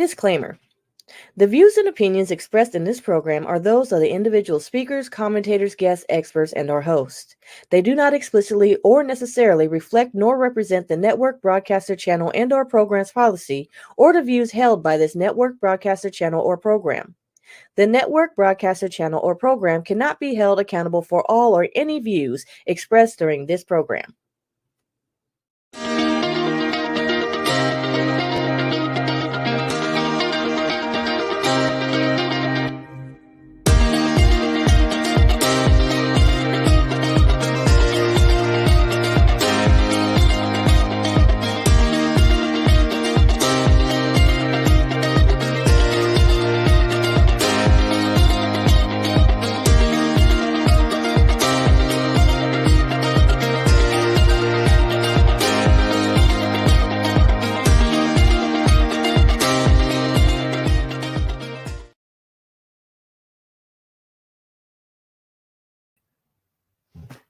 Disclaimer. The views and opinions expressed in this program are those of the individual speakers, commentators, guests, experts, and our hosts. They do not explicitly or necessarily reflect nor represent the network broadcaster channel and/or program's policy or the views held by this network broadcaster channel or program. The network broadcaster channel or program cannot be held accountable for all or any views expressed during this program.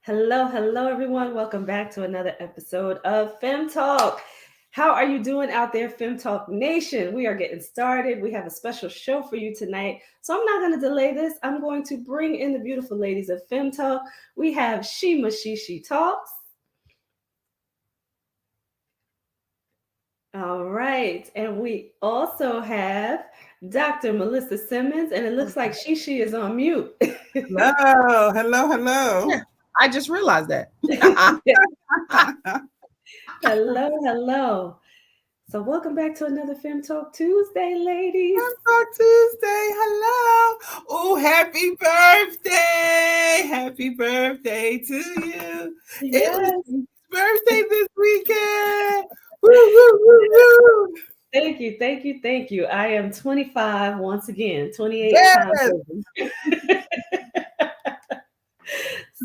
Hello, everyone. Welcome back to another episode of Fem Talk. How are you doing out there, Fem Talk Nation? We are getting started. We have a special show for you tonight. So I'm not going to delay this. I'm going to bring in the beautiful ladies of Fem Talk. We have Shima She Talks. All right. And we also have Dr. Melissa Simmons. And it looks like She is on mute. Hello. Yeah, I just realized that. Hello. So welcome back to another Fem Talk Tuesday, ladies. Fem Talk Tuesday. Hello. Oh, happy birthday. Happy birthday to you. Yes. It was his birthday this weekend. Woo. Thank you. I am 25 once again, 28 times.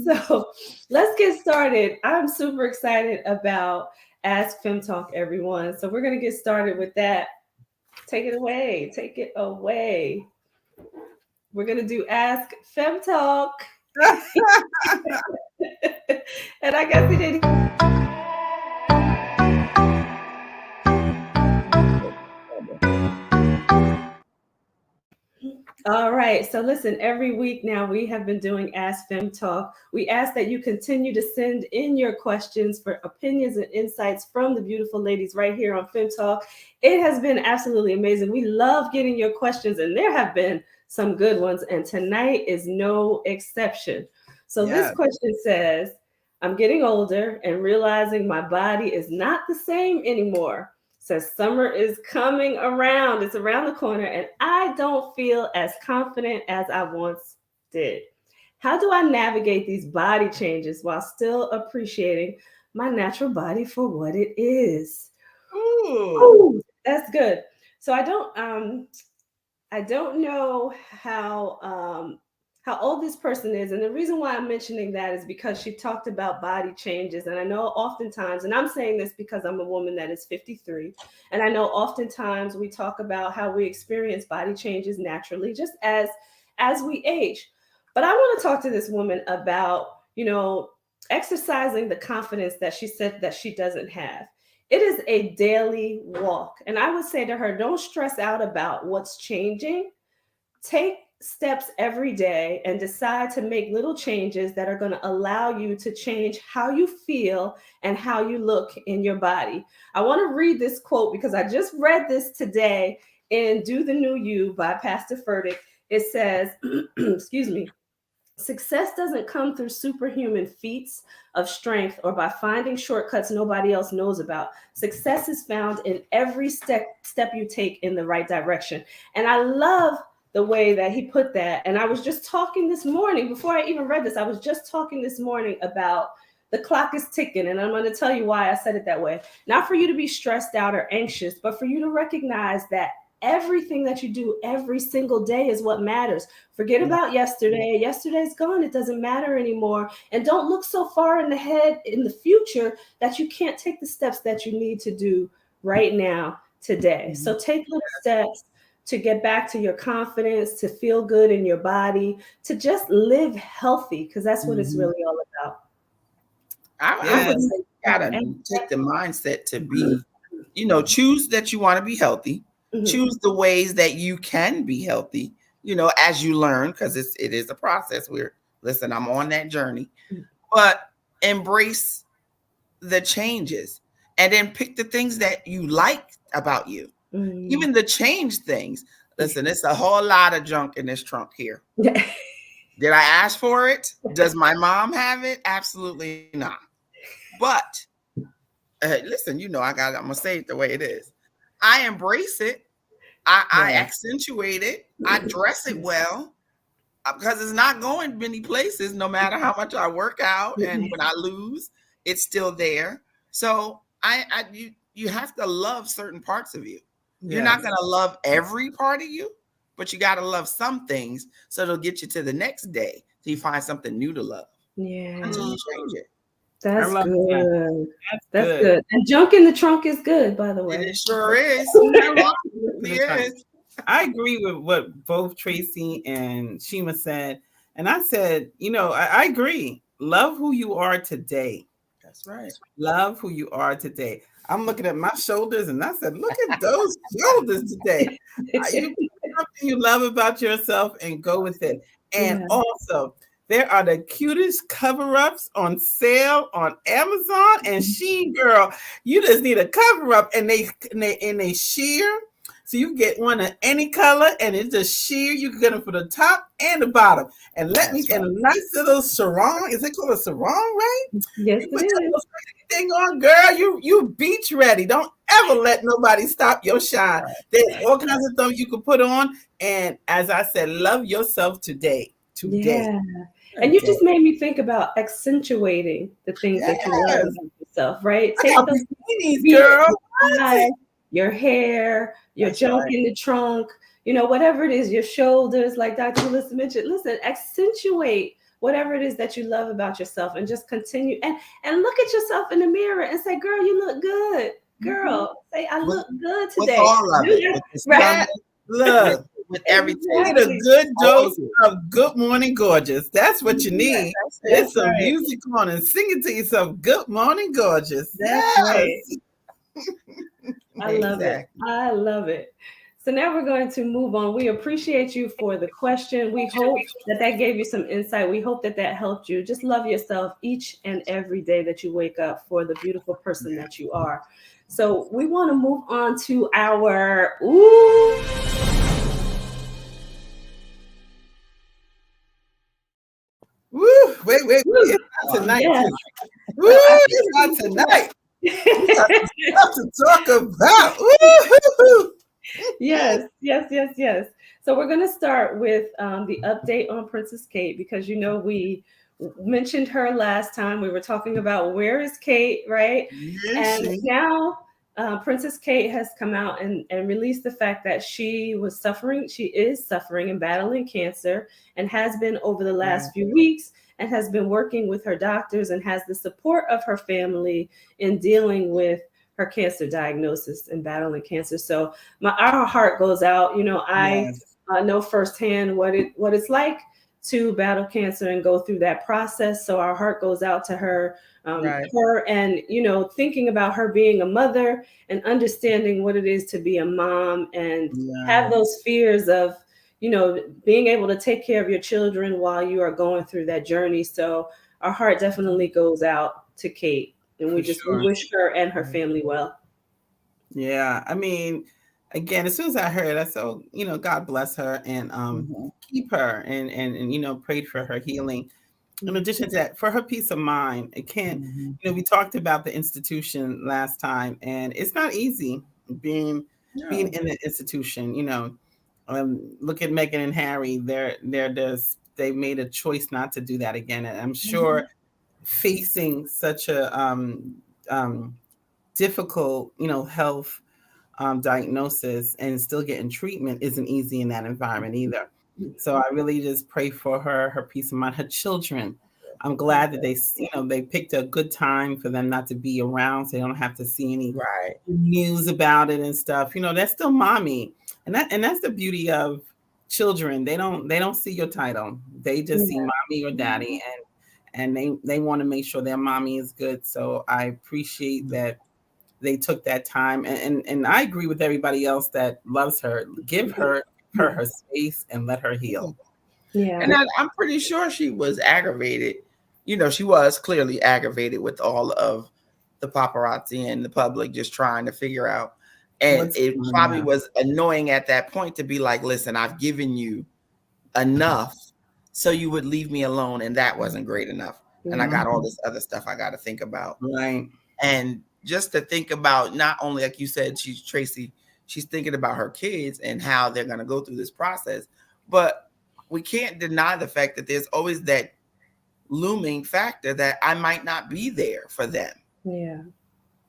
So let's get started. I'm super excited about Ask Fem Talk, everyone. So we're going to get started with that. Take it away. We're going to do Ask Fem Talk. And I guess we did. All right. So listen, every week now we have been doing Ask Fem Talk. We ask that you continue to send in your questions for opinions and insights from the beautiful ladies right here on Fem Talk. It has been absolutely amazing. We love getting your questions, and there have been some good ones, and tonight is no exception. So This question says, I'm getting older and realizing my body is not the same anymore. Says summer is coming around. It's around the corner, and I don't feel as confident as I once did. How do I navigate these body changes while still appreciating my natural body for what it is? Ooh, that's good. So I don't know how old this person is. And the reason why I'm mentioning that is because she talked about body changes. And I know oftentimes, and I'm saying this because I'm a woman that is 53, and I know oftentimes we talk about how we experience body changes naturally, just as we age. But I want to talk to this woman about, exercising the confidence that she said that she doesn't have. It is a daily walk. And I would say to her, don't stress out about what's changing. Take steps every day and decide to make little changes that are going to allow you to change how you feel and how you look in your body. I want to read this quote because I just read this today in Do the New You by Pastor Furtick. It says, excuse me, success doesn't come through superhuman feats of strength or by finding shortcuts nobody else knows about. Success is found in every step you take in the right direction. And I love the way that he put that. And I was just talking this morning, before I even read this, I was just talking this morning about the clock is ticking. And I'm going to tell you why I said it that way. Not for you to be stressed out or anxious, but for you to recognize that everything that you do every single day is what matters. Forget about yesterday. Yesterday's gone. It doesn't matter anymore. And don't look so far in the future that you can't take the steps that you need to do right now, today. So take little steps to get back to your confidence, to feel good in your body, to just live healthy, because that's what it's really all about. I would say you gotta take the mindset to be, choose that you want to be healthy. Mhm. choose the ways that you can be healthy, as you learn, because it is a process. Listen, I'm on that journey, but embrace the changes and then pick the things that you like about you, Mm. even the change things. Listen, it's a whole lot of junk in this trunk here. Did I ask for it? Does my mom have it? Absolutely not. But listen, I'm gonna say it the way it is. I embrace it. I Yeah. accentuate it. I dress it well because it's not going many places. No matter how much I work out and when I lose, it's still there. So you have to love certain parts of you. You're not gonna love every part of you, but you got to love some things so it'll get you to the next day so you find something new to love Yeah, until you change it. I that's love that. good. That's That's good. good. And junk in the trunk is good, by the And way. it sure is. Yeah. I agree with what both Tracy and Shima said. And I said, I agree. Love who you are today. That's right. Love who you are today. I'm looking at my shoulders and I said, look at those shoulders today. You pick something you love about yourself and go with it. And Yeah. also, there are the cutest cover-ups on sale on Amazon and Shein, girl. You just need a cover-up and they sheer. So you get one of any color and it just sheer. You can get them for the top and the bottom. And and a nice little sarong. Is it called a sarong, right? Yes, You it put that is. little thing on, girl. You beach ready. Don't ever let nobody stop your shine. There's all kinds of stuff you can put on. And as I said, love yourself today. Today. Yeah. And you just made me think about accentuating the things that you love Yes. about yourself, right? I Take got those bikinis, beads, girl. your eyes, your hair, your That's junk right. in the trunk, whatever it is, your shoulders, like Dr. Melissa mentioned. Listen, accentuate whatever it is that you love about yourself and just continue and look at yourself in the mirror and say, girl, you look good. Girl, say, I look good With today. all of it, with the Right. stomach, Look, with everything. you need a Exactly. good All dose you. of Good Morning Gorgeous. That's what you need. Get That's some right. music on and sing it to yourself. Good Morning Gorgeous. That's Yes. right. I love it. I love it. So now we're going to move on. We appreciate you for the question. We hope that that gave you some insight. We hope that that helped you. Just love yourself each and every day that you wake up for the beautiful person that you are. So we want to move on to our Woo, wait. It's not tonight, yes. too. Woo, it's not tonight. We got some stuff to talk about. Woo-hoo-hoo. Yes. So we're going to start with the update on Princess Kate because we mentioned her last time. We were talking about where is Kate, right? Yes, And now Princess Kate has come out and released the fact that she is suffering and battling cancer and has been over the last few weeks and has been working with her doctors and has the support of her family in dealing with her cancer diagnosis and battling cancer. So our heart goes out. I know firsthand what it's like to battle cancer and go through that process. So our heart goes out to her, her, and thinking about her being a mother and understanding what it is to be a mom and have those fears of being able to take care of your children while you are going through that journey. So our heart definitely goes out to Kate, and we wish her and her family well. Yeah, I mean, again, as soon as I heard, I said, oh, God bless her and keep her and prayed for her healing. In addition to that, for her peace of mind, it can't, we talked about the institution last time, and it's not easy being in the institution. Look at Meghan and Harry. They made a choice not to do that again. And I'm sure facing such a difficult, health diagnosis and still getting treatment isn't easy in that environment either. So I really just pray for her peace of mind, her children. I'm glad that they picked a good time for them not to be around, so they don't have to see any news about it and stuff. That's still mommy, and that's the beauty of children. They don't see your title; they just see mommy or daddy, and they want to make sure their mommy is good. So I appreciate that they took that time, and I agree with everybody else that loves her. Give her space and let her heal. Yeah. And I'm pretty sure she was aggravated. She was clearly aggravated with all of the paparazzi and the public just trying to figure out. And it probably was annoying at that point to be like, listen, I've given you enough so you would leave me alone. And that wasn't great enough. And I got all this other stuff I got to think about. Right. And just to think about, not only, like you said, Tracy, she's thinking about her kids and how they're going to go through this process. But we can't deny the fact that there's always that looming factor that I might not be there for them. Yeah.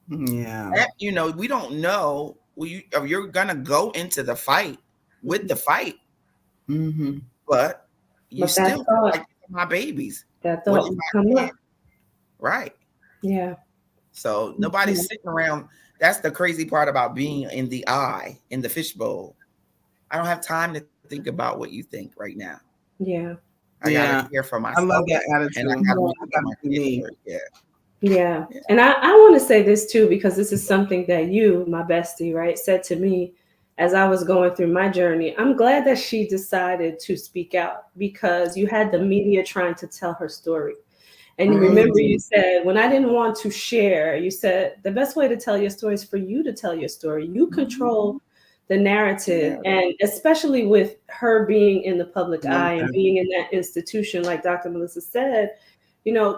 Yeah. That, we don't know. You're going to go into the fight with the fight. Mm-hmm. But you still like my babies. That thought would come up. Right. Yeah. So nobody's sitting around. That's the crazy part about being in the eye, in the fishbowl. I don't have time to think about what you think right now. Yeah. I gotta care for myself. I love that attitude. And I gotta me. Yeah. And I want to say this too, because this is something that you, my bestie, right, said to me as I was going through my journey. I'm glad that she decided to speak out, because you had the media trying to tell her story. And remember, you said, when I didn't want to share, you said the best way to tell your story is for you to tell your story. You control the narrative. And especially with her being in the public eye and being in that institution, like Dr. Melissa said,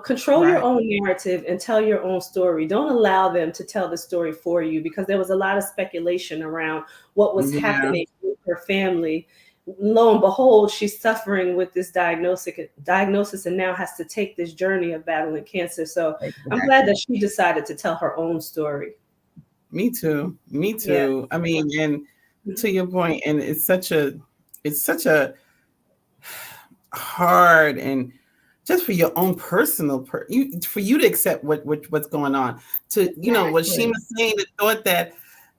control your own narrative and tell your own story. Don't allow them to tell the story for you, because there was a lot of speculation around what was happening with her family. Lo and behold, she's suffering with this diagnosis and now has to take this journey of battling cancer. So I'm glad that she decided to tell her own story. Me too. Yeah. I mean, and to your point, and it's such a hard, and just for your own personal, for you to accept what's going on. To what she was saying, the thought that,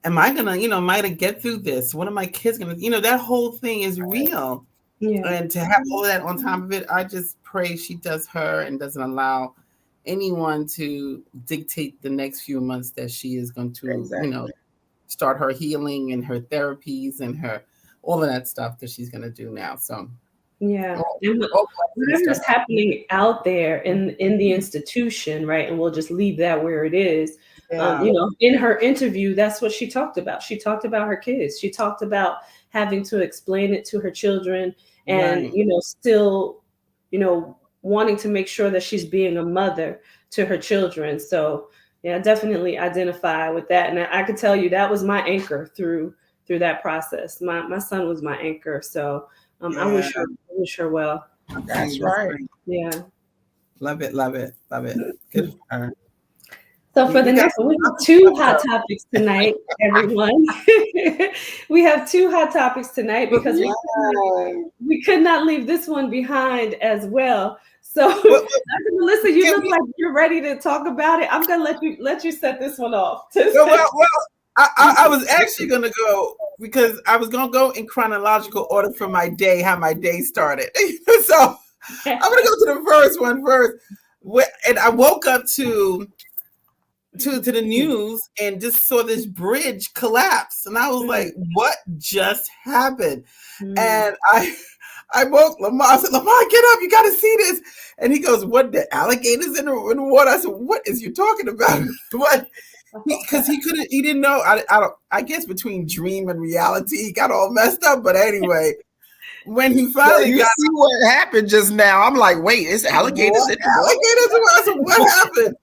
am I gonna, am I gonna get through this? What are my kids gonna, that whole thing is real. Yeah. And to have all that on top of it, I just pray she does her and doesn't allow anyone to dictate the next few months that she is going to, start her healing and her therapies and her all of that stuff that she's going to do now. So yeah, whatever's happening out there in the institution, right? And we'll just leave that where it is. In her interview, that's what she talked about. She talked about her kids. She talked about having to explain it to her children, and still, wanting to make sure that she's being a mother to her children. So yeah, definitely identify with that. And I could tell you that was my anchor through that process. My son was my anchor. So I wish her well. That's right. Yeah. Love it. Good for her. So for the next, we have two hot topics tonight, everyone. We have two hot topics tonight because we could not leave this one behind as well. So, Dr. Melissa, you look like you're ready to talk about it. I'm gonna let you set this one off. I was actually gonna go, because I was gonna go in chronological order for my day, how my day started. So I'm gonna go to the first one first. And I woke up to the news and just saw this bridge collapse, and I was like, "What just happened?" And I woke Lamar. I said, "Lamar, get up! You got to see this." And he goes, "What? The alligators in the water?" I said, "What is you talking about?" What? Because he didn't know. I guess between dream and reality, he got all messed up. But anyway, when he finally see what happened just now, I'm like, "Wait, it's alligators in the water?" I said, "What happened?"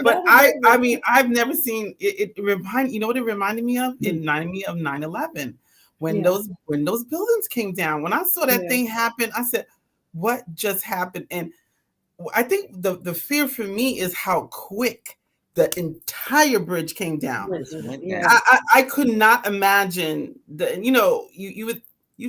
But I mean, I've never seen it. What it reminded me of? It reminded me of 9/11. When those buildings came down, when I saw that thing happen, I said, "What just happened?" And I think the fear for me is how quick the entire bridge came down. I could not imagine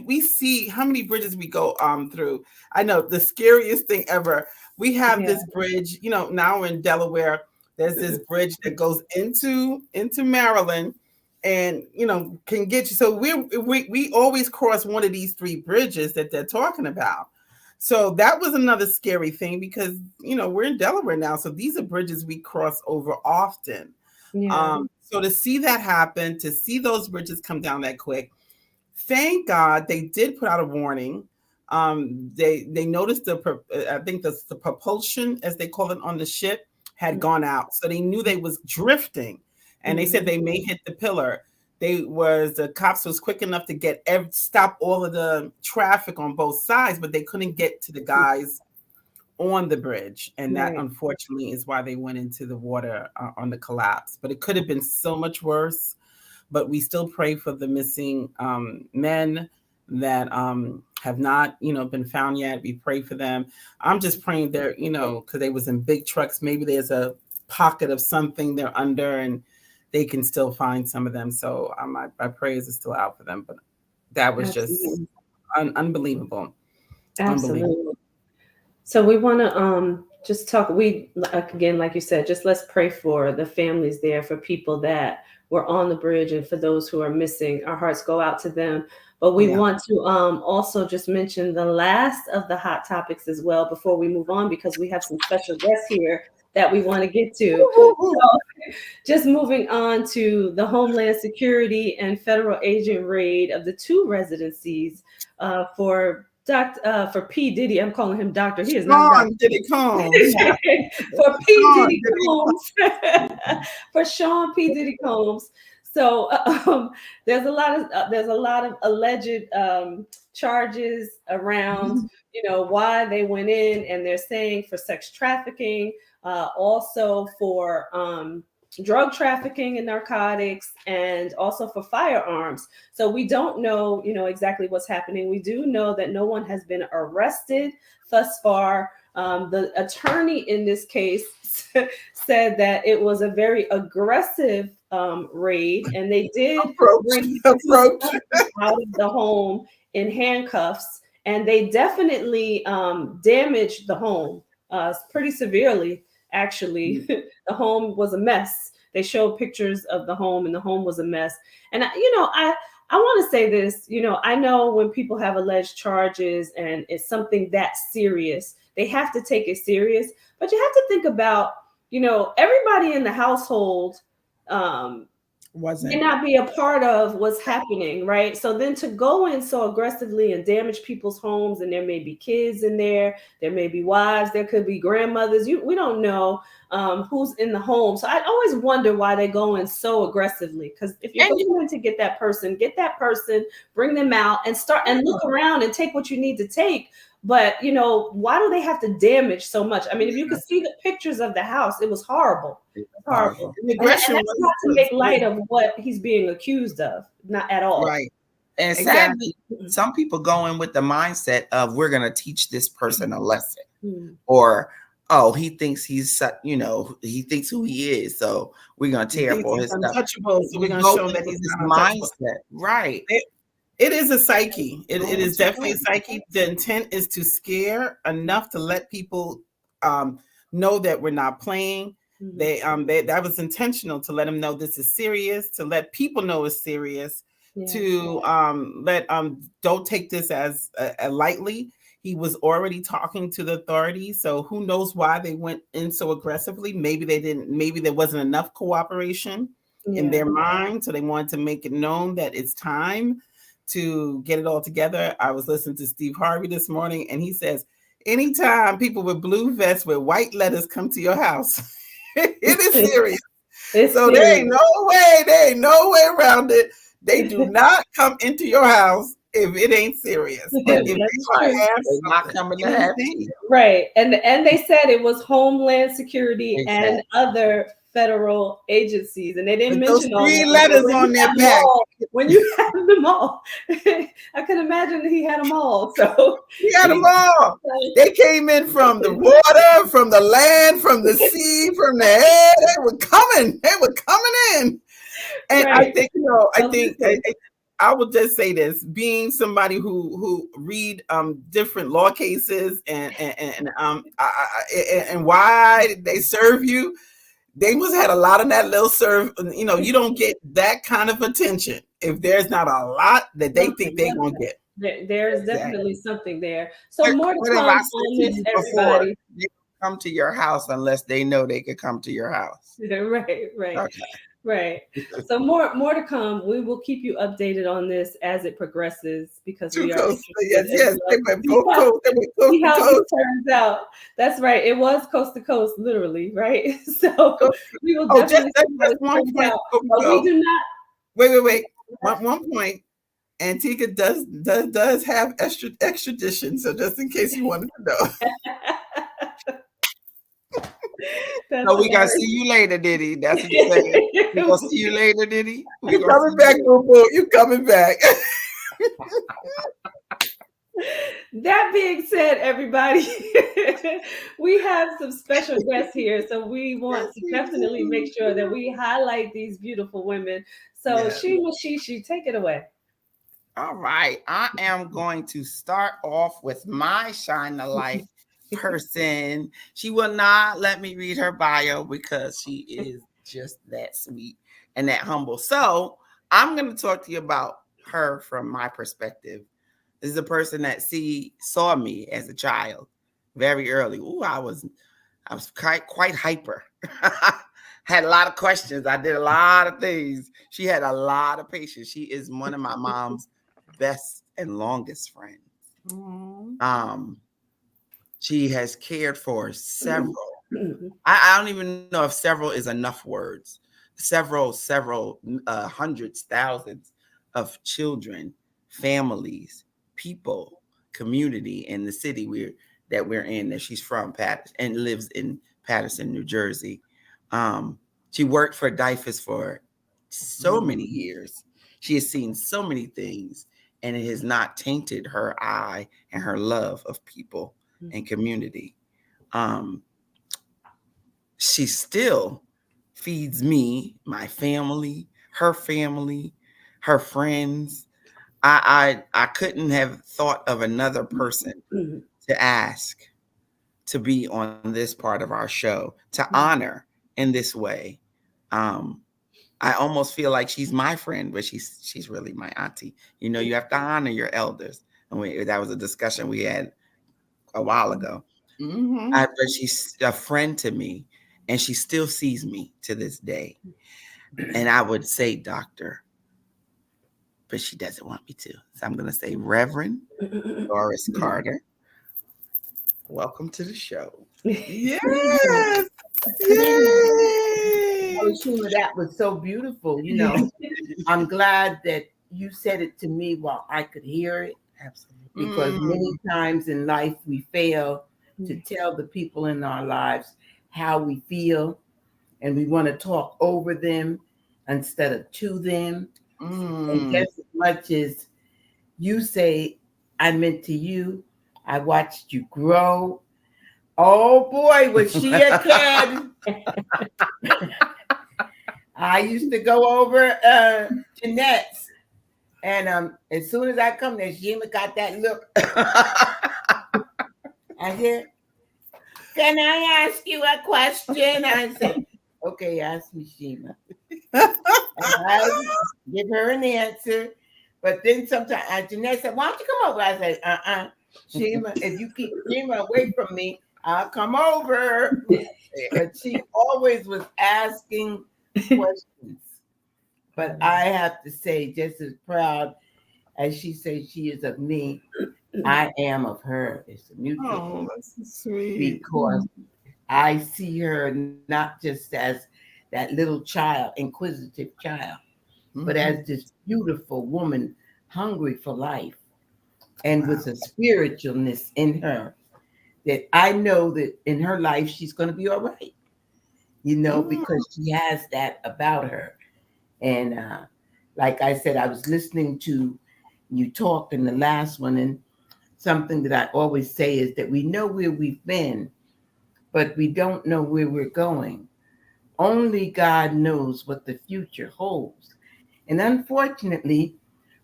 we see how many bridges we go through. I know the scariest thing ever. We have this bridge, now we're in Delaware. There's this bridge that goes into Maryland, and can get you. So we always cross one of these three bridges that they're talking about. So that was another scary thing, because we're in Delaware now, so these are bridges we cross over often. So So to see that happen, to see those bridges come down that quick, thank God they did put out a warning. They noticed I think the propulsion, as they call it, on the ship had gone out, so they knew they was drifting, and they said they may hit the pillar. The cops was quick enough to stop all of the traffic on both sides, but they couldn't get to the guys on the bridge, and that unfortunately is why they went into the water on the collapse. But it could have been so much worse. But we still pray for the missing men that have not, been found yet. We pray for them. I'm just praying they're, because they was in big trucks. Maybe there's a pocket of something they're under, and they can still find some of them. So my prayers are still out for them. But that was just unbelievable. Absolutely. Unbelievable. So we want to just talk. Again, like you said, just let's pray for the families there, for people that were on the bridge, and for those who are missing. Our hearts go out to them. But we want to also just mention the last of the hot topics as well before we move on, because we have some special guests here that we want to get to. So, just moving on to the Homeland Security and federal agent raid of the 2 residencies for P. Diddy. I'm calling him Doctor. He is not Dr. Diddy Combs. For P. Diddy Combs. For Sean P. Diddy Combs. So there's a lot of alleged charges around, why they went in, and they're saying for sex trafficking, also for drug trafficking and narcotics, and also for firearms. So we don't know, exactly what's happening. We do know that no one has been arrested thus far. The attorney in this case said that it was a very aggressive raid, and they did bring approach out of the home in handcuffs, and they definitely damaged the home pretty severely. Actually, the home was a mess. They showed pictures of the home, and the home was a mess. And I want to say this. I know when people have alleged charges and it's something that serious, they have to take it serious. But you have to think about, everybody in the household may not be a part of what's happening, right? So then to go in so aggressively and damage people's homes, and there may be kids in there may be wives, there could be grandmothers. We don't know who's in the home. So I always wonder why they go in so aggressively. Because if you're going to get that person, bring them out and start and look around and take what you need to take. But, why do they have to damage so much? I mean, if you could see the pictures of the house, it was horrible. Horrible. And that's not to make light of what he's being accused of. Not at all. Right. And sadly, some people go in with the mindset of, we're going to teach this person a lesson. Or, he thinks he's, he thinks who he is. So we're going to tear up all his stuff. So we're going to show that he's not mindset. Right. It is a psyche. It is definitely a psyche. The intent is to scare enough to let people know that we're not playing. They that was intentional, to let them know this is serious, to let people know it's serious, to let don't take this as lightly. He was already talking to the authorities, so who knows why they went in so aggressively. Maybe they didn't. Maybe there wasn't enough cooperation in their mind, so they wanted to make it known that it's time to get it all together. I was listening to Steve Harvey this morning, and he says, anytime people with blue vests with white letters come to your house, it is serious. There ain't no way around it. They do not come into your house if it ain't serious. And if they're not coming to have right. And they said it was Homeland Security and other federal agencies, and they didn't mention those 3 letters on their back. When you have them all, I can imagine that he had them all. So he had them all. They came in from the water, from the land, from the sea, from the air. They were coming. They were coming in. And I think, I will just say this: being somebody who read different law cases and why they serve you. They must have had a lot of that little serve. You don't get that kind of attention if there's not a lot that they think they're going to get. There is definitely something there. So more to come on this, everybody. They come to your house unless they know they could come to your house. Right. Okay. Right. So more to come. We will keep you updated on this as it progresses because Two we are coasts. interested Yes, as yes. well They to went both coasts. They went coast see to how this coast. turns out. That's right. It was coast to coast, literally, right? So Coast. we will Oh, just definitely see how just this one turns point out. before we But we go. do not. Wait. One point. Antigua does have extradition, so just in case you wanted to know. That's So we gonna hilarious. see you later, Diddy. That's what you're saying. We gonna see you later, Diddy. We You gonna see coming back, you. boo boo. You coming back. That being said, everybody, we have some special guests here, so we want Yes, to we definitely make sure that do. we highlight these beautiful women. So, Yes. Shima Shishi, take it away. All right. I am going to start off with my shine the light person. She will not let me read her bio because she is just that sweet and that humble. So I'm going to talk to you about her from my perspective. This is a person that saw me as a child very early. Ooh, I was quite hyper. Had a lot of questions. I did a lot of things. She had a lot of patience. She is one of my mom's best and longest friends. Um, she has cared for several. I don't even know if several is enough words. Several hundreds, thousands of children, families, people, community in the city we're in, that she's from, Patterson, and lives in Patterson, New Jersey. She worked for DIFUS for so many years. She has seen so many things, and it has not tainted her eye and her love of people and community. She still feeds me, my family, her friends. I couldn't have thought of another person to ask to be on this part of our show, to honor in this way. I almost feel like she's my friend, but she's really my auntie. You know, you have to honor your elders. And that was a discussion we had a while ago. But she's a friend to me, and she still sees me to this day. And I would say doctor, but she doesn't want me to. So I'm going to say Reverend Doris Carter. Welcome to the show. Yes. Oh, Shima, that was so beautiful. You know, I'm glad that you said it to me while I could hear it. Absolutely. Because many times in life we fail to tell the people in our lives how we feel, and we want to talk over them instead of to them. And just as much as you say, I meant to you, I watched you grow. Oh boy, was she a kid. I used to go over Jeanette's, and as soon as I come there, Shima got that look. I said, can I ask you a question? I said, okay, ask me, Shima. And I give her an answer. But then sometimes Jeanette said, why don't you come over? I said, Shima, if you keep Shima away from me, I'll come over. But she always was asking questions. But I have to say, just as proud as she says she is of me, I am of her. It's a mutual. Oh, that's so sweet. Because I see her not just as that little child, inquisitive child, but as this beautiful woman hungry for life and with a spiritualness in her that I know that in her life she's going to be all right, you know, because she has that about her. And like I said, I was listening to you talk in the last one, and something that I always say is that we know where we've been, but we don't know where we're going. Only God knows what the future holds. And unfortunately,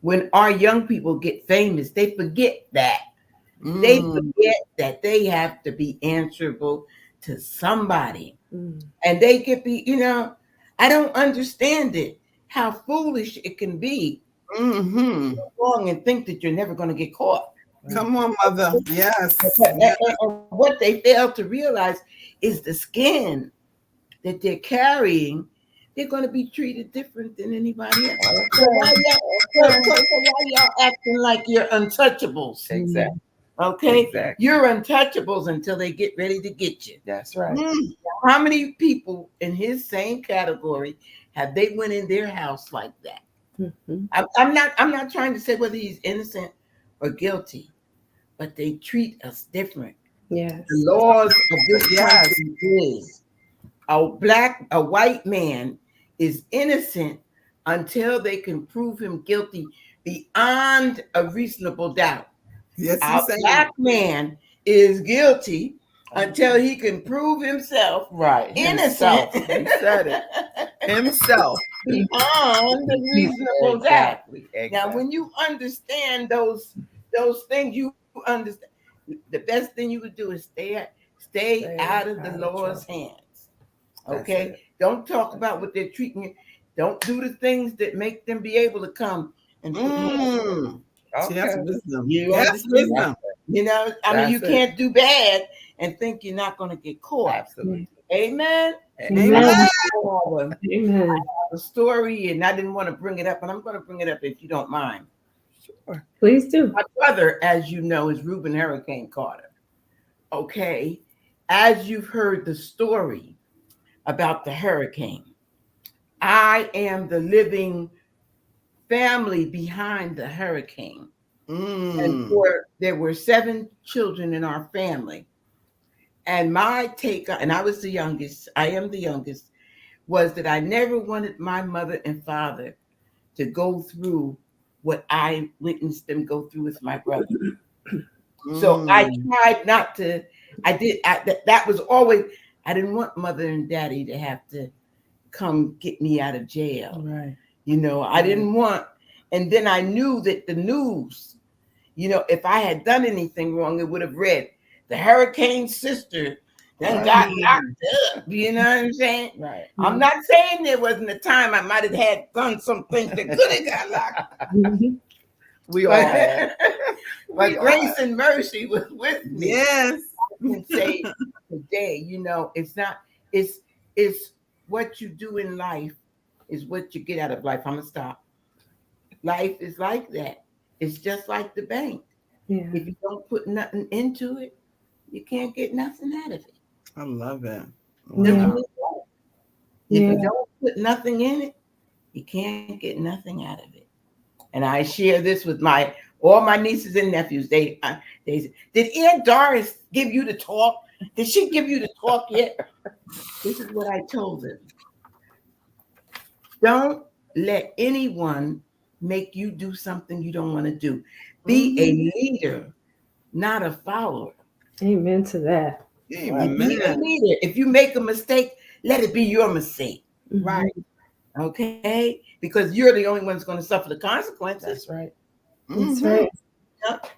when our young people get famous, they forget that. They forget that they have to be answerable to somebody. And they could be, you know, I don't understand it, how foolish it can be to go wrong and think that you're never going to get caught. Come on, mother. Yes. And what they fail to realize is the skin that they're carrying. they're going to be treated different than anybody else. Okay. So why y'all acting like you're untouchables? Exactly. Okay, Exactly. you're untouchables until they get ready to get you. That's right. How many people in his same category have they went in their house like that? Mhm. I'm not trying to say whether he's innocent or guilty, but they treat us different. Yes. The laws of this Yes. country is a white man is innocent until they can prove him guilty beyond a reasonable doubt. Yes, A he's saying. black man is guilty until he can prove himself Right. innocent. He said it. Himself. Beyond a reasonable doubt. Exactly. Now, when you understand those things, you understand the best thing you could do is stay out of the law's hands. Okay, don't talk about what they're treating you. Don't do the things that make them be able to come and put See, that's wisdom. You That's understand? wisdom. You know, I mean, you That's it. can't do bad and think you're not going to get caught. Absolutely. Amen. Amen. Amen. A story, and I didn't want to bring it up, but I'm going to bring it up if you don't mind. Sure. Please do. My brother, as you know, is Reuben Hurricane Carter. Okay, as you've heard the story about the hurricane, I am the living family behind the hurricane. And there were 7 children in our family. And my take, and I was the youngest, I am the youngest, was that I never wanted my mother and father to go through what I witnessed them go through with my brother. So I tried not to, that was always, I didn't want mother and daddy to have to come get me out of jail. Right. You know, I didn't want, and then I knew that the news, you know, if I had done anything wrong, it would have read the hurricane's sister then got locked up. You know what I'm saying? Right. I'm not saying there wasn't a time I might have had done some things that could have got locked up. We all have. But grace and mercy was with me. Yes. I can say today, you know, it's what you do in life is what you get out of life. I'm gonna stop. Life is like that. It's just like the bank. Yeah. If you don't put nothing into it, you can't get nothing out of it. I love it. Yeah. If you don't put nothing in it, you can't get nothing out of it. And I share this with all my nieces and nephews. They say, did Aunt Doris give you the talk? Did she give you the talk yet? This is what I told them. Don't let anyone make you do something you don't want to do. Be a leader, not a follower. Amen to that. Amen. Be a leader. If you make a mistake, let it be your mistake. Right. Okay? Because you're the only one that's going to suffer the consequences. That's right. That's right.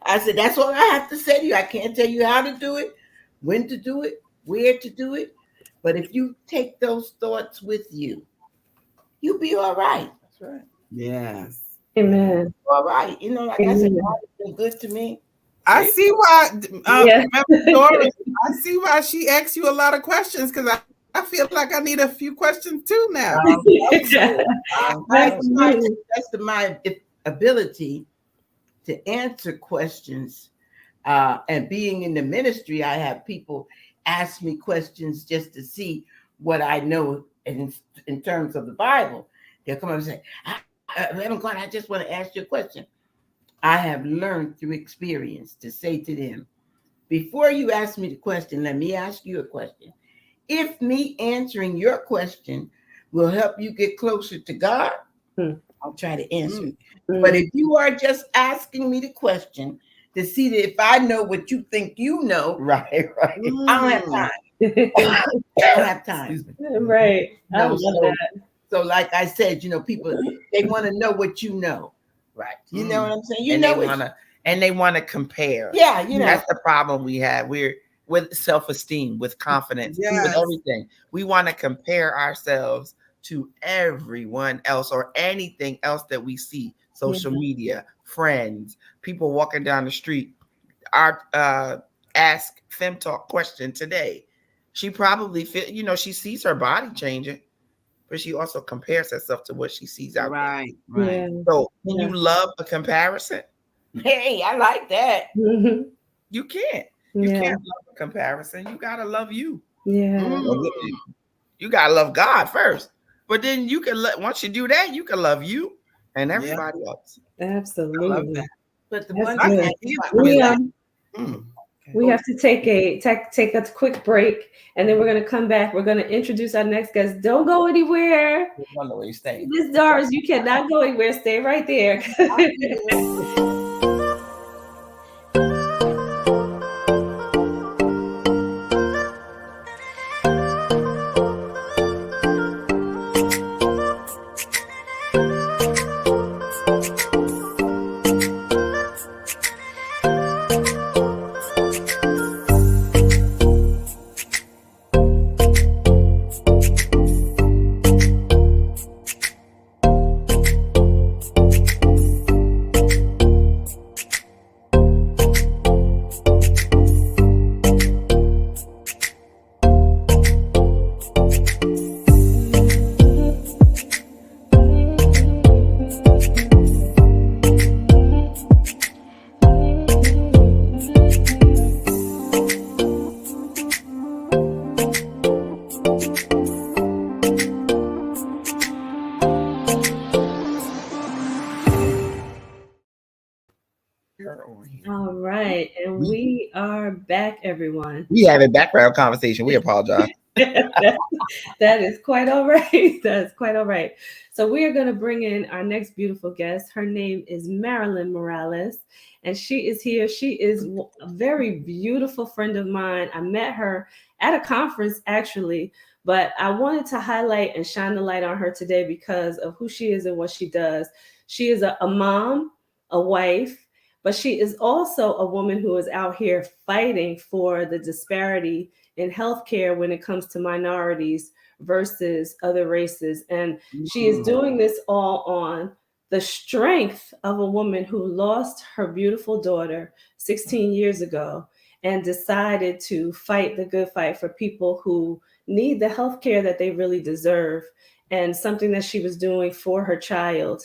I said, that's all I have to say to you. I can't tell you how to do it, when to do it, where to do it. But if you take those thoughts with you, you'll be all right. That's right. Yes. Amen. All right. You know, like I said, God has been good to me. I see why. Yeah. Remember, Doris, I see why she asks you a lot of questions because I feel like I need a few questions too now. That's my ability to answer questions. And being in the ministry, I have people ask me questions just to see what I know in terms of the Bible. They'll come up and say, Reverend Clark, I just want to ask you a question. I have learned through experience to say to them, before you ask me the question, let me ask you a question. If me answering your question will help you get closer to God, I'll try to answer it. But if you are just asking me the question to see that if I know what you think you know, right. I don't have time. I don't have time. Right. I love that. So like I said, you know, people, they want to know what you know. Right. You know what I'm saying? They want to compare. Yeah, you know. That's the problem we have. We're with self-esteem, with confidence, with everything. We want to compare ourselves to everyone else or anything else that we see. Social media, friends, people walking down the street. Our Ask Fem Talk question today. She probably she sees her body changing. but she also compares herself to what she sees out there. Right. So can you love a comparison? Hey, I like that. You can't. You can't love a comparison. You gotta love you. Yeah. You gotta love God first. But then you can once you do that, you can love you and everybody else. Absolutely. I love that. But the That's one good. We have to take a quick break, and then we're going to come back. We're going to introduce our next guest. Don't go anywhere. Miss Doris, you cannot go anywhere. Stay right there. All right, and we are back, everyone. We have a background conversation. We apologize. That is quite all right. That's quite all right. So we are going to bring in our next beautiful guest. Her name is Marilyn Morales, and she is here. She is a very beautiful friend of mine. I met her at a conference, actually, but I wanted to highlight and shine the light on her today because of who she is and what she does. She is a mom, a wife, but she is also a woman who is out here fighting for the disparity in healthcare when it comes to minorities versus other races. And she is doing this all on the strength of a woman who lost her beautiful daughter 16 years ago and decided to fight the good fight for people who need the healthcare that they really deserve, and something that she was doing for her child,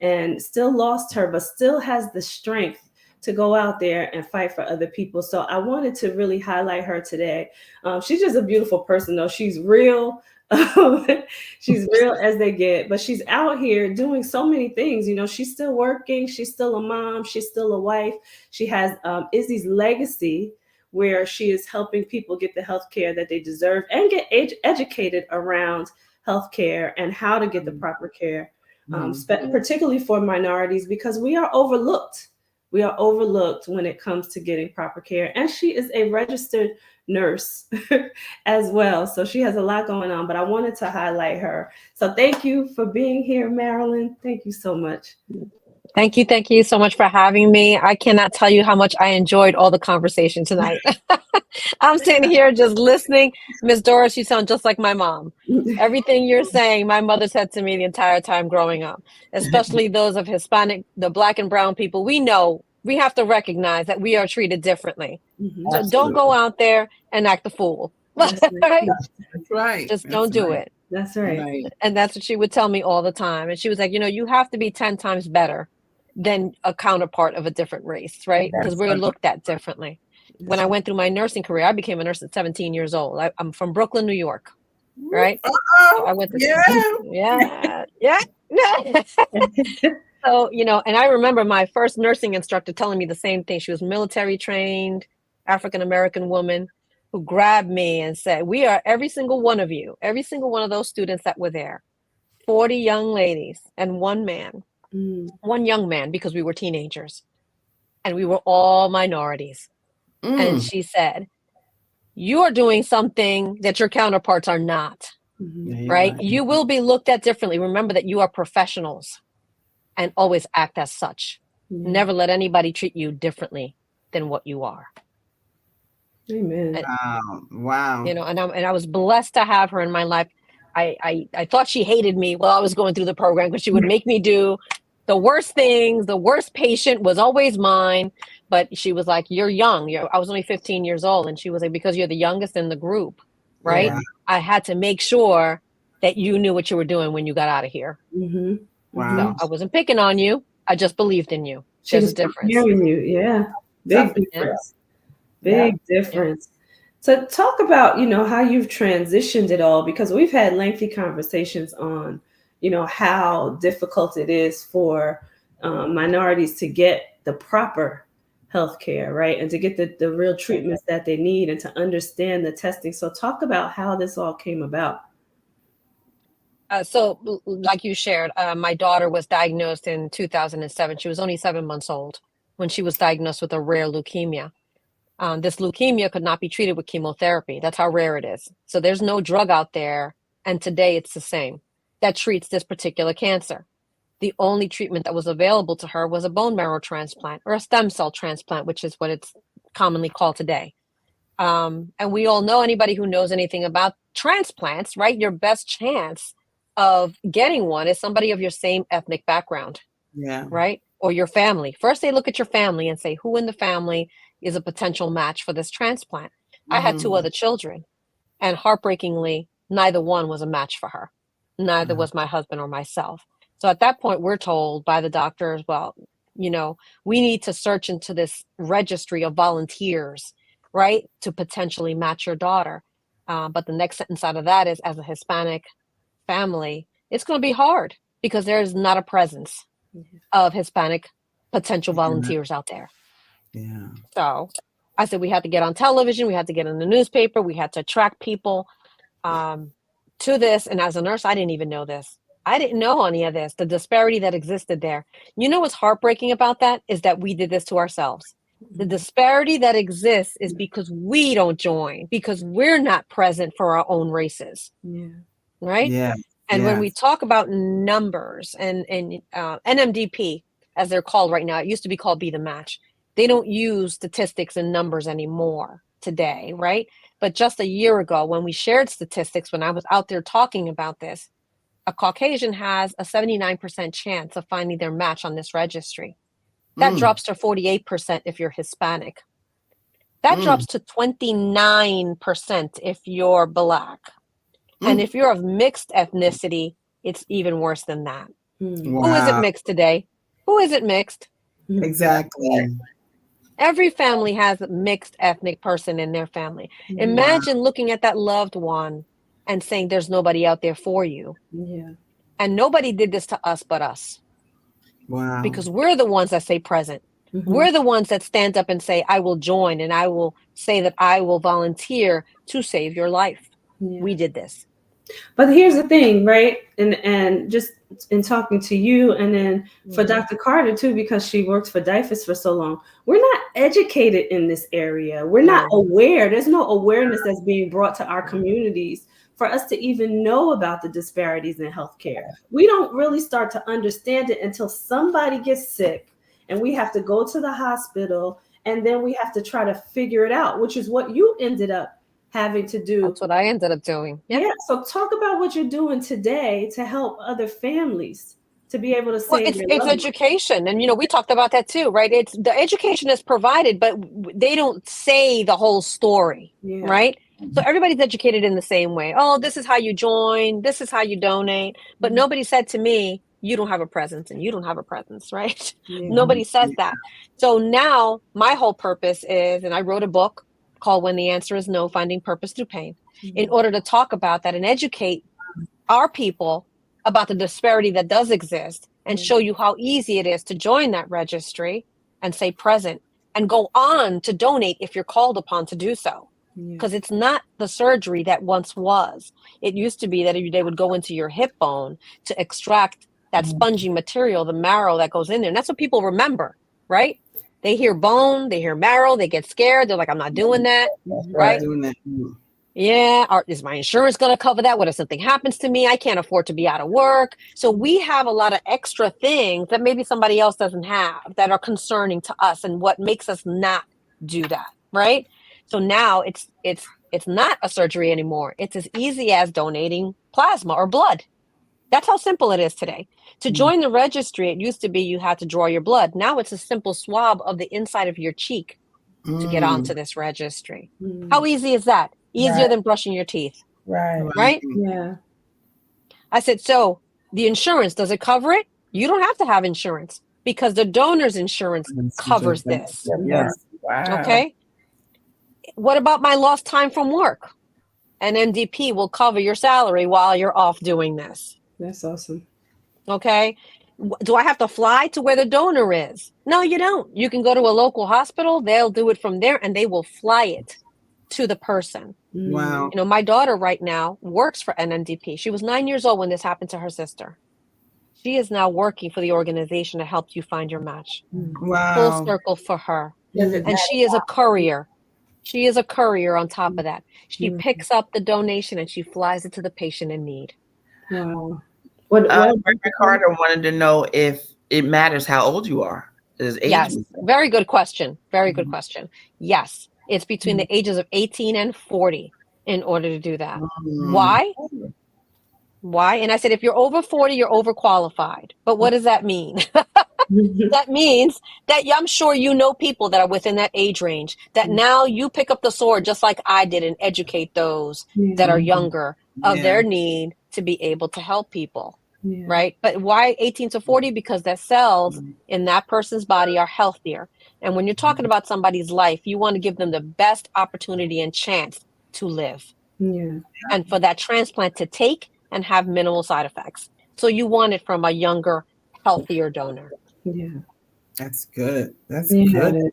and still lost her, but still has the strength to go out there and fight for other people. So I wanted to really highlight her today. She's just a beautiful person, though. She's real. She's real as they get, but she's out here doing so many things. You know, she's still working. She's still a mom. She's still a wife. She has Izzy's legacy, where she is helping people get the health care that they deserve and get educated around health care and how to get the proper care, particularly for minorities, because we are overlooked. We are overlooked when it comes to getting proper care. And she is a registered nurse as well. So she has a lot going on, but I wanted to highlight her. So thank you for being here, Marilyn. Thank you so much. Thank you. Thank you so much for having me. I cannot tell you how much I enjoyed all the conversation tonight. I'm sitting here just listening. Ms. Doris, you sound just like my mom. Everything you're saying, my mother said to me the entire time growing up, especially those of Hispanic, the Black and brown people. We know we have to recognize that we are treated differently. So don't go out there and act a fool. That's right? That's right. Just don't do it. That's right. And that's what she would tell me all the time. And she was like, you know, you have to be 10 times better than a counterpart of a different race, right? Because we're looked at differently. When I went through my nursing career, I became a nurse at 17 years old. I'm from Brooklyn, New York, right? So I went to So, you know, and I remember my first nursing instructor telling me the same thing. She was military trained, African-American woman, who grabbed me and said, we are every single one of you, every single one of those students that were there, 40 young ladies and one man. One young man, because we were teenagers and we were all minorities. And she said, you are doing something that your counterparts are not, right? You will be looked at differently. Remember that you are professionals and always act as such. Never let anybody treat you differently than what you are. Amen. Wow. You know, and I was blessed to have her in my life. I thought she hated me while I was going through the program because she would make me do the worst things. The worst patient was always mine. But she was like, you're young. I was only 15 years old. And she was like, because you're the youngest in the group, right? I had to make sure that you knew what you were doing when you got out of here. Mm-hmm. Wow. So I wasn't picking on you. I just believed in you. She There's was a difference. preparing you. Yeah. Big Something. difference. Yeah. Big difference. So talk about, how you've transitioned it all, because we've had lengthy conversations on, how difficult it is for minorities to get the proper health care, right? And to get the real treatments that they need and to understand the testing. So talk about how this all came about. So like you shared, my daughter was diagnosed in 2007. She was only 7 months old when she was diagnosed with a rare leukemia. This leukemia could not be treated with chemotherapy. That's how rare it is. So there's no drug out there. And today it's the same that treats this particular cancer. The only treatment that was available to her was a bone marrow transplant or a stem cell transplant, which is what it's commonly called today. And we all know, anybody who knows anything about transplants, right? Your best chance of getting one is somebody of your same ethnic background. Yeah. Right? Or your family. First, they look at your family and say, who in the family is a potential match for this transplant? I had 2 other children, and heartbreakingly, neither one was a match for her. Neither was my husband or myself. So at that point, we're told by the doctors, well, we need to search into this registry of volunteers, right, to potentially match your daughter. But the next sentence out of that is, as a Hispanic family, it's going to be hard because there's not a presence of Hispanic potential volunteers out there. Yeah. So I said we had to get on television, we had to get in the newspaper, we had to attract people to this. And as a nurse, I didn't even know this. I didn't know any of this, the disparity that existed there. You know what's heartbreaking about that is that we did this to ourselves. The disparity that exists is because we don't join, because we're not present for our own races. Yeah. Right? Yeah. And when we Yes. talk about numbers and NMDP, as they're called right now, it used to be called Be the Match. They don't use statistics and numbers anymore today, right? But just a year ago, when we shared statistics, when I was out there talking about this, a Caucasian has a 79% chance of finding their match on this registry. That drops to 48% if you're Hispanic. That drops to 29% if you're Black. And if you're of mixed ethnicity, it's even worse than that. Wow. Who isn't mixed today? Who isn't mixed? Exactly. Every family has a mixed ethnic person in their family. Imagine looking at that loved one and saying, there's nobody out there for you. Yeah. And nobody did this to us but us. Wow. Because we're the ones that say present. We're the ones that stand up and say, I will join, and I will say that I will volunteer to save your life. Yeah. We did this. But here's the thing, right? And just in talking to you, and then for Dr. Carter too, because she worked for DIFAS for so long, we're not educated in this area. We're not aware. There's no awareness that's being brought to our communities for us to even know about the disparities in healthcare. We don't really start to understand it until somebody gets sick and we have to go to the hospital, and then we have to try to figure it out, which is what you ended up having to do. That's what I ended up doing. Yeah. So talk about what you're doing today to help other families to be able to save Well, it's education. And, we talked about that too, right? It's the education is provided, but they don't say the whole story, right? So everybody's educated in the same way. Oh, this is how you join. This is how you donate. But nobody said to me, you don't have a presence and you don't have a presence, right? Nobody says that. So now my whole purpose is, and I wrote a book called When the Answer is No, Finding Purpose Through Pain, in order to talk about that and educate our people about the disparity that does exist and show you how easy it is to join that registry and say present and go on to donate if you're called upon to do so. Because it's not the surgery that once was. It used to be that they would go into your hip bone to extract that spongy material, the marrow that goes in there. And that's what people remember, right? They hear bone, they hear marrow, they get scared. They're like, I'm not doing that, right? Doing that. Yeah, or is my insurance going to cover that? What if something happens to me? I can't afford to be out of work. So we have a lot of extra things that maybe somebody else doesn't have that are concerning to us, and what makes us not do that, right? So now it's not a surgery anymore. It's as easy as donating plasma or blood. That's how simple it is today. To join the registry, it used to be you had to draw your blood. Now it's a simple swab of the inside of your cheek to get onto this registry. How easy is that? Easier than brushing your teeth. Right. Right? Yeah. I said, so the insurance, does it cover it? You don't have to have insurance because the donor's insurance covers this. Yes. Wow. Okay. What about my lost time from work? An MDP will cover your salary while you're off doing this. That's awesome. Okay. Do I have to fly to where the donor is? No, you don't. You can go to a local hospital. They'll do it from there and they will fly it to the person. Wow. You know, my daughter right now works for NMDP. She was 9 years old when this happened to her sister. She is now working for the organization to help you find your match. Wow. Full circle for her. And she is a courier. She is a courier on top of that. She picks up the donation and she flies it to the patient in need. Wow. Ricardo wanted to know if it matters how old you are. Is age? Yes, very good question. Very good question. Yes, it's between the ages of 18 and 40 in order to do that. Why? Why? And I said, if you're over 40, you're overqualified. But what does that mean? That means that I'm sure you know people that are within that age range that now you pick up the sword just like I did and educate those that are younger of their need to be able to help people. Right? But why 18 to 40? Because the cells in that person's body are healthier. And when you're talking about somebody's life, you want to give them the best opportunity and chance to live. And for that transplant to take and have minimal side effects. So you want it from a younger, healthier donor. That's good. That's good.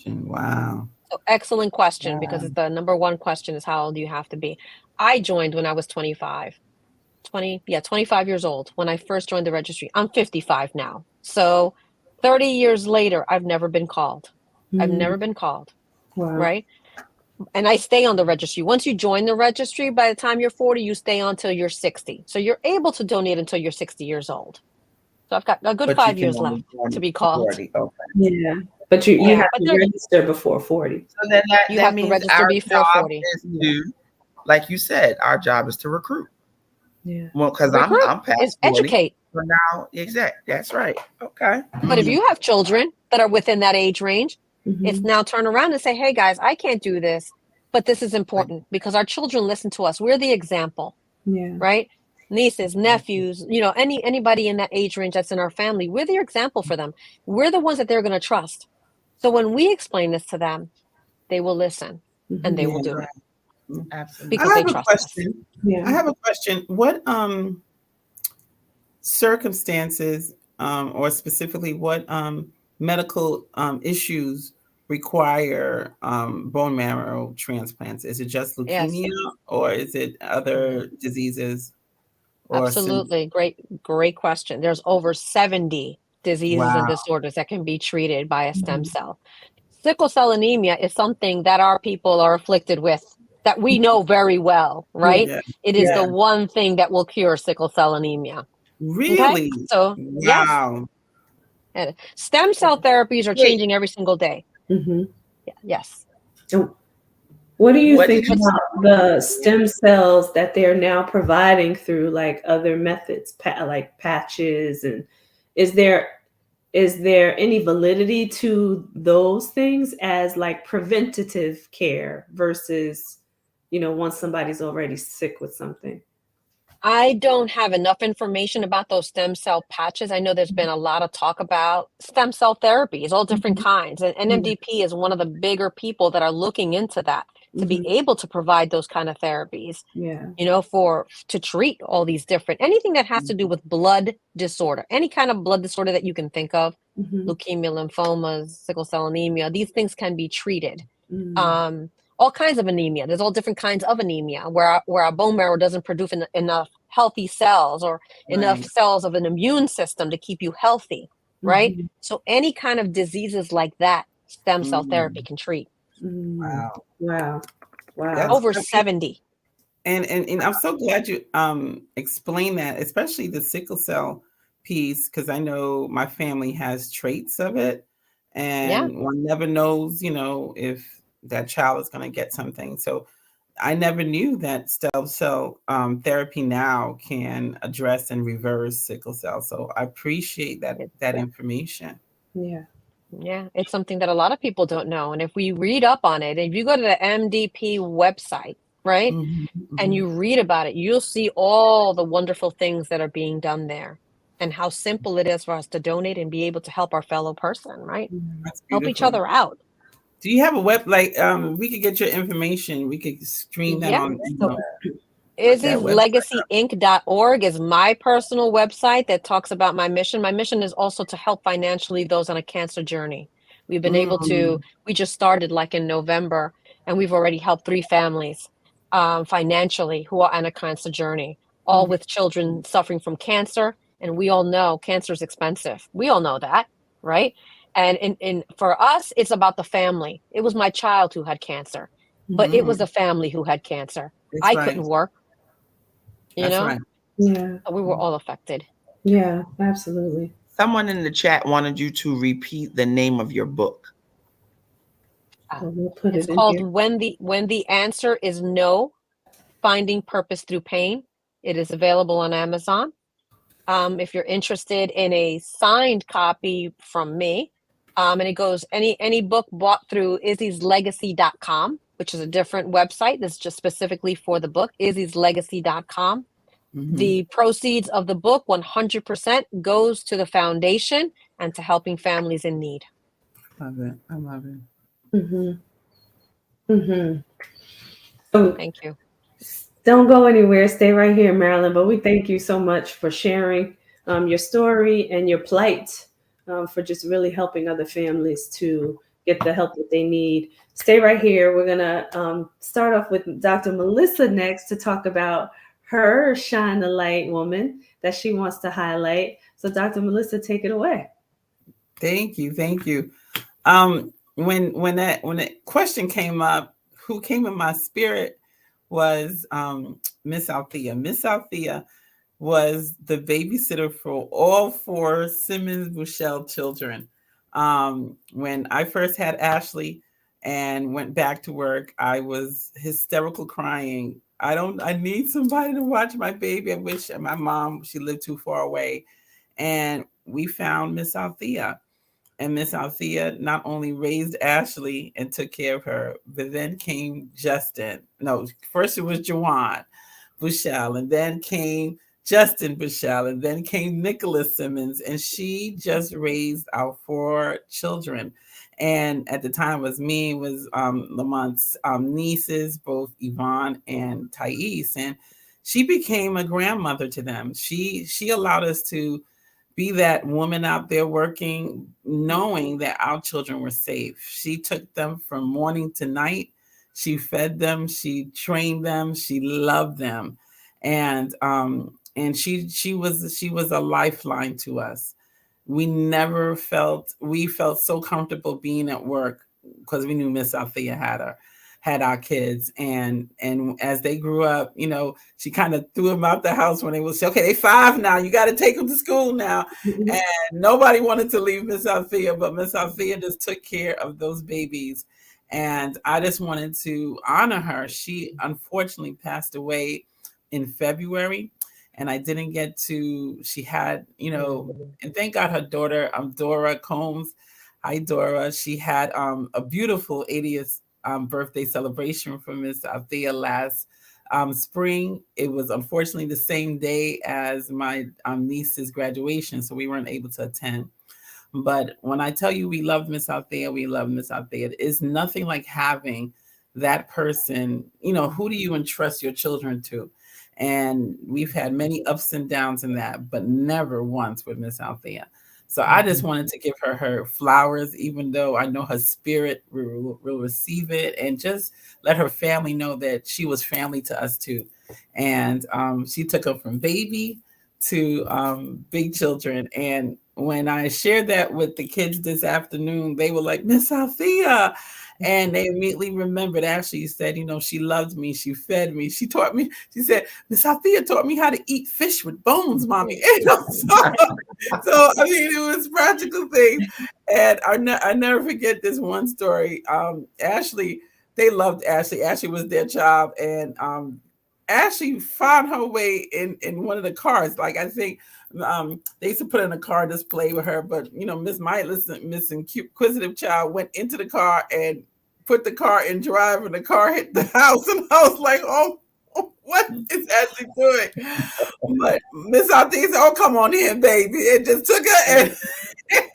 Wow. So excellent question, because it's the number one question is how old do you have to be? I joined when I was 25 years old when I first joined the registry. I'm 55 now. So 30 years later, I've never been called. I've never been called. Right? And I stay on the registry. Once you join the registry, by the time you're 40, you stay on till you're 60. So you're able to donate until you're 60 years old. So I've got a good 5 years left to be called. 40. Okay. Yeah. But you have to register before 40. So then You that have to means register our before job 40. is to, like you said, our job is to recruit. Yeah. Well, because I'm past is 40. educate. So now, that's right. Okay. But if you have children that are within that age range, it's now turn around and say, hey guys, I can't do this, but this is important because our children listen to us. We're the example, right? Nieces, nephews, you know, anybody in that age range that's in our family, we're the example for them. We're the ones that they're going to trust. So when we explain this to them, they will listen and they will do it. Absolutely. Because they trust us. I have a question. What circumstances or specifically what medical issues require bone marrow transplants? Is it just leukemia or is it other diseases? Absolutely. Great question. There's over 70 diseases and disorders that can be treated by a stem cell. Sickle cell anemia is something that our people are afflicted with that we know very well, right? It is the one thing that will cure sickle cell anemia. Really? Okay? So, wow. Yes. Stem cell therapies are changing every single day. Yes. What do you think about the stem cells that they're now providing through like other methods, like patches, and is there any validity to those things as like preventative care versus, you know, once somebody's already sick with something? I don't have enough information about those stem cell patches. I know there's been a lot of talk about stem cell therapies, all different kinds. And NMDP is one of the bigger people that are looking into that to be able to provide those kind of therapies, you know, to treat all these different, anything that has to do with blood disorder, any kind of blood disorder that you can think of, leukemia, lymphomas, sickle cell anemia, these things can be treated. All kinds of anemia. There's all different kinds of anemia where our bone marrow doesn't produce enough healthy cells or enough cells of an immune system to keep you healthy, right? So any kind of diseases like that, stem cell therapy can treat. Wow. Over 70. And I'm so glad you explained that, especially the sickle cell piece, because I know my family has traits of it, and one never knows, you know, if that child is going to get something. So I never knew that stem cell therapy now can address and reverse sickle cell. So I appreciate that information. Yeah, it's something that a lot of people don't know. And if we read up on it, if you go to the MDP website, right? Mm-hmm. And you read about it, you'll see all the wonderful things that are being done there and how simple it is for us to donate and be able to help our fellow person, right? That's Help each beautiful. other out. Do you have a web we could get your information. We could stream that Yeah. on, So that website. Izzy'sLegacyInc.org is my personal website that talks about my mission. My mission is also to help financially those on a cancer journey. We've been able to, we just started like in November, and we've already helped 3 families financially who are on a cancer journey, all with children suffering from cancer. And we all know cancer is expensive. We all know that, right? And for us, it's about the family. It was my child who had cancer, but it was a family who had cancer. That's I right. couldn't work, you That's know? right. Yeah. We were all affected. Yeah, absolutely. Someone in the chat wanted you to repeat the name of your book. So we'll put It's it in called here. When the Answer is No, Finding Purpose Through Pain. It is available on Amazon. If you're interested in a signed copy from me, and it goes any book bought through Izzy'sLegacy.com, which is a different website that's just specifically for the book, Izzy'sLegacy.com. The proceeds of the book 100% goes to the foundation and to helping families in need. Love it. I love it. So Thank you. don't go anywhere. Stay right here, Marilyn. But we thank you so much for sharing your story and your plight, for just really helping other families to get the help that they need. Stay right here. We're going to start off with Dr. Melissa next to talk about her shine the light woman that she wants to highlight. So, Dr. Melissa, take it away. Thank you. Thank you. When that question came up, who came in my spirit was Miss Althea. Miss Althea was the babysitter for all 4 Simmons Bushell children. When I first had Ashley and went back to work, I was hysterical crying. I need somebody to watch my baby. I wish my mom, she lived too far away. And we found Miss Althea. And Miss Althea not only raised Ashley and took care of her, but then came Justin. No, first it was Jawan Bushell, and then came Justin Bushell, and then came Nicholas Simmons, and she just raised our 4 children. And at the time, it was me, it was Lamont's nieces, both Yvonne and Thais, and she became a grandmother to them. She allowed us to be that woman out there working, knowing that our children were safe. She took them from morning to night. She fed them, she trained them, she loved them. And she was a lifeline to us. We felt so comfortable being at work because we knew Miss Althea had our kids, and as they grew up, she kind of threw them out the house when they was okay, they 5 now, you got to take them to school now. And nobody wanted to leave Miss Althea, but Miss Althea just took care of those babies, and I just wanted to honor her. She unfortunately passed away in February, and I didn't get to. She had, and thank God her daughter, Dora Combs. Hi, Dora. She had a beautiful 80th birthday celebration for Miss Althea last spring. It was unfortunately the same day as my niece's graduation, so we weren't able to attend. But when I tell you we love Miss Althea, we love Miss Althea. It's nothing like having that person. Who do you entrust your children to? And we've had many ups and downs in that, but never once with Miss Althea. So I just wanted to give her flowers, even though I know her spirit will receive it, and just let her family know that she was family to us too. And she took them from baby to big children. And when I shared that with the kids this afternoon, they were like, Miss Althea. And they immediately remembered. Ashley said, she loved me. She fed me. She taught me. She said, Miss Althea taught me how to eat fish with bones, mommy. So I mean, it was practical things. And I never forget this one story. Ashley, they loved Ashley. Ashley was their child. And Ashley found her way in one of the cars. Like, I think they used to put in a car display with her, but Miss Miss Inquisitive Child went into the car and put the car in drive, and the car hit the house, and I was like, oh, what is Ashley doing? But Miss Althea said, oh, come on in, baby. It just took her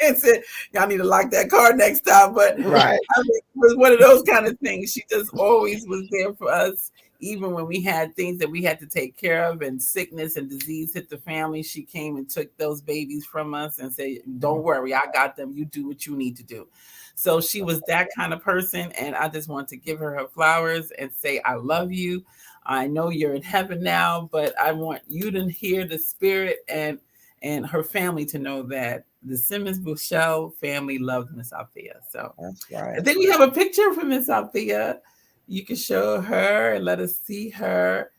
and said, y'all need to lock that car next time. But Right. I mean, it was one of those kind of things. She just always was there for us. Even when we had things that we had to take care of and sickness and disease hit the family, she came and took those babies from us and said, don't worry, I got them. You do what you need to do. So she was that kind of person. And I just want to give her flowers and say, I love you. I know you're in heaven now, but I want you to hear the spirit and her family to know that the Simmons Bushell family loved Miss Althea. So That's right. I think we have a picture for Miss Althea. You can show her and let us see her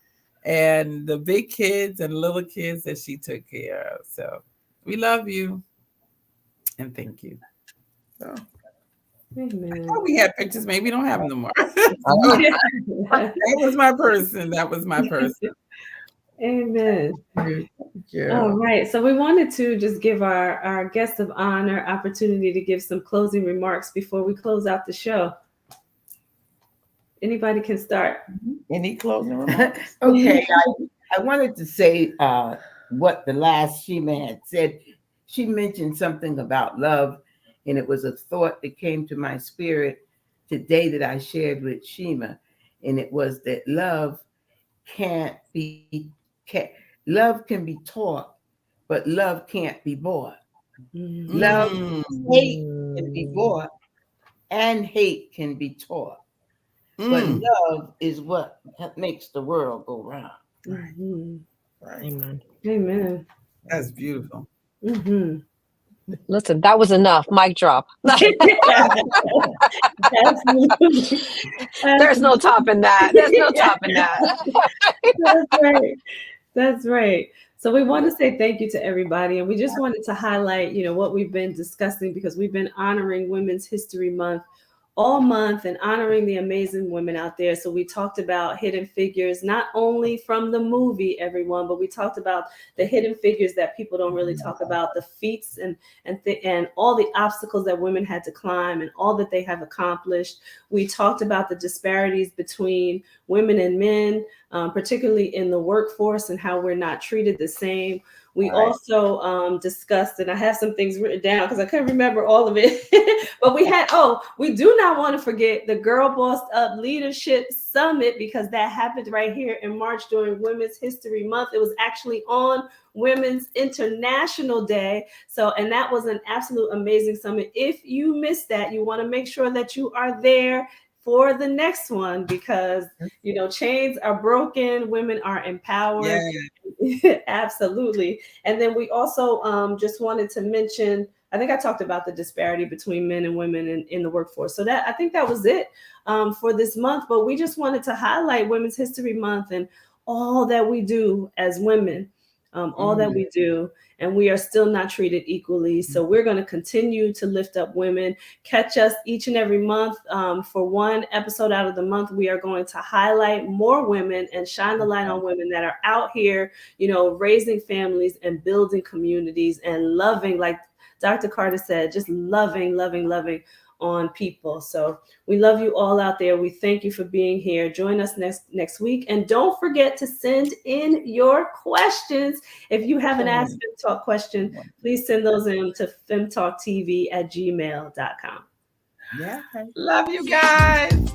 and the big kids and little kids that she took care of. So we love you and thank you. So Amen. I thought we had pictures. Maybe we don't have them no more. That was my person. That was my person. Amen. Yeah. All right. So we wanted to just give our guest of honor opportunity to give some closing remarks before we close out the show. Anybody can start. Any closing remarks? Okay, I wanted to say what the last Shima had said. She mentioned something about love, and it was a thought that came to my spirit today that I shared with Shima, and it was that love can be taught, but love can't be bought. Love, hate can be bought, and hate can be taught. But love is what makes the world go round. Right. Amen. Amen. That's beautiful. Listen, that was enough. Mic drop. Absolutely. There's no topping that. There's no topping that. That's right. That's right. So we want to say thank you to everybody. And we just wanted to highlight, what we've been discussing, because we've been honoring Women's History Month all month and honoring the amazing women out there. So we talked about hidden figures, not only from the movie, everyone, but we talked about the hidden figures that people don't really talk about, the feats and all the obstacles that women had to climb and all that they have accomplished. We talked about the disparities between women and men, particularly in the workforce, and how we're not treated the same. We also discussed, and I have some things written down because I couldn't remember all of it, but we do not want to forget the Girl Bossed Up Leadership Summit, because that happened right here in March during Women's History Month. It was actually on Women's International Day. So, and that was an absolute amazing summit. If you missed that, you want to make sure that you are there for the next one, because chains are broken, women are empowered. Absolutely. And then we also just wanted to mention, I think I talked about the disparity between men and women in the workforce. So I think that was it for this month. But we just wanted to highlight Women's History Month and all that we do as women, all that we do. And we are still not treated equally. So we're going to continue to lift up women. Catch us each and every month. For one episode out of the month, we are going to highlight more women and shine the light on women that are out here, raising families and building communities and loving, like Dr. Carter said, just loving on people. So we love you all out there. We thank you for being here. Join us next week. And don't forget to send in your questions. If you have an Ask Fem Talk question, please send those in to femtalktv@gmail.com. Yeah. Love you guys.